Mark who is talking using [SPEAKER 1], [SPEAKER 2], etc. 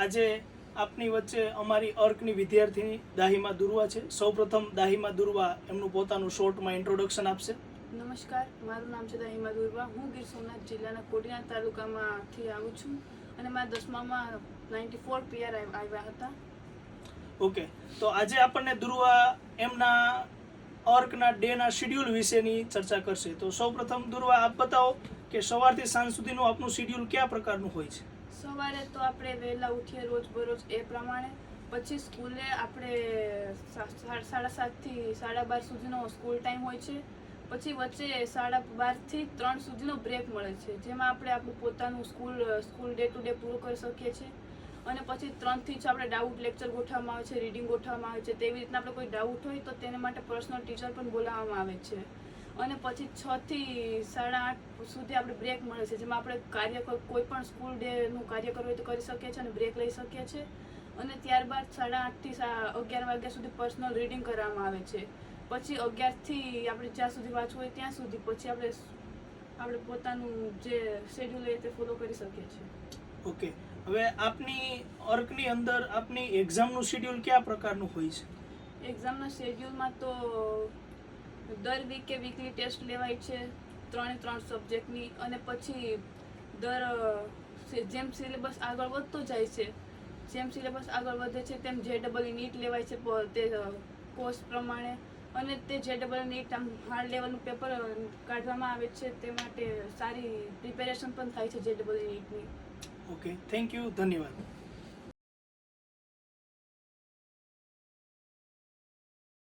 [SPEAKER 1] આજે આપની વચ્ચે અમારી અર્કની વિદ્યાર્થીની દાહિમા દુર્વા છે. સૌપ્રથમ દાહિમા દુર્વા એમનું પોતાનું શોર્ટમાં ઇન્ટ્રોડક્શન આપશે.
[SPEAKER 2] નમસ્કાર, મારું નામ છે દાહિમા દુર્વા. હું ગીર સોમનાથ જિલ્લાના કોડીનાર તાલુકામાંથી આવું છું અને મારા 10મામાં 94 PR આવ્યા હતા.
[SPEAKER 1] ઓકે, તો આજે આપણને દુર્વા એમના અર્કના ડેના શેડ્યુલ વિશેની ચર્ચા કરશે. તો સૌપ્રથમ દુર્વા આપ બતાવો કે સવારથી સાંજ સુધીનું આપનું શેડ્યુલ કયા પ્રકારનું હોય છે?
[SPEAKER 2] સવારે તો આપણે વહેલા ઉઠીએ રોજ એ પ્રમાણે. પછી સ્કૂલે આપણે 7:30 થી 12:30 સુધીનો સ્કૂલ ટાઈમ હોય છે. પછી વચ્ચે 12:30 થી 3 સુધીનો બ્રેક મળે છે, જેમાં આપણે આપણું પોતાનું સ્કૂલ ડે ટુ ડે પૂરું કરી શકીએ છીએ. અને પછી 3 થી આપણે ડાઉટ લેક્ચર ગોઠવવામાં આવે છે, રીડિંગ ગોઠવવામાં આવે છે. તેવી રીતના આપણે કોઈ ડાઉટ હોય તો તેને માટે પર્સનલ ટીચર પણ બોલાવવામાં આવે છે. અને પછી 6 થી 8:30 સુધી આપણે બ્રેક મળે છે, જેમાં આપણે કોઈ પણ સ્કૂલ ડેનું કાર્ય કરવું હોય તો કરી શકીએ છીએ અને બ્રેક લઈ શકીએ છીએ. અને ત્યારબાદ 8:30 થી 11 વાગ્યા સુધી પર્સનલ રીડિંગ કરવામાં આવે છે. પછી 11 થી આપણે જ્યાં સુધી વાંચવું હોય ત્યાં સુધી. પછી આપણે પોતાનું જે શેડ્યુલ હોય તે ફોલો કરી શકીએ છીએ.
[SPEAKER 1] ઓકે, હવે આપની અર્કની અંદર આપની એક્ઝામનું શેડ્યુલ કયા પ્રકારનું હોય છે?
[SPEAKER 2] એક્ઝામના શેડ્યુલમાં તો દર વીકલી ટેસ્ટ લેવાય છે 3 સબ્જેક્ટની. અને પછી જેમ સિલેબસ આગળ વધતો જાય છે, જેમ સિલેબસ આગળ વધે છે તેમ JEE નીટ લેવાય છે તે કોર્સ પ્રમાણે. અને તે JEE નીટ આમ હાર્ડ લેવલનું પેપર કાઢવામાં આવે છે. તે માટે સારી પ્રિપેરેશન પણ થાય છે JEE નીટની.
[SPEAKER 1] ઓકે, થેન્ક યુ, ધન્યવાદ.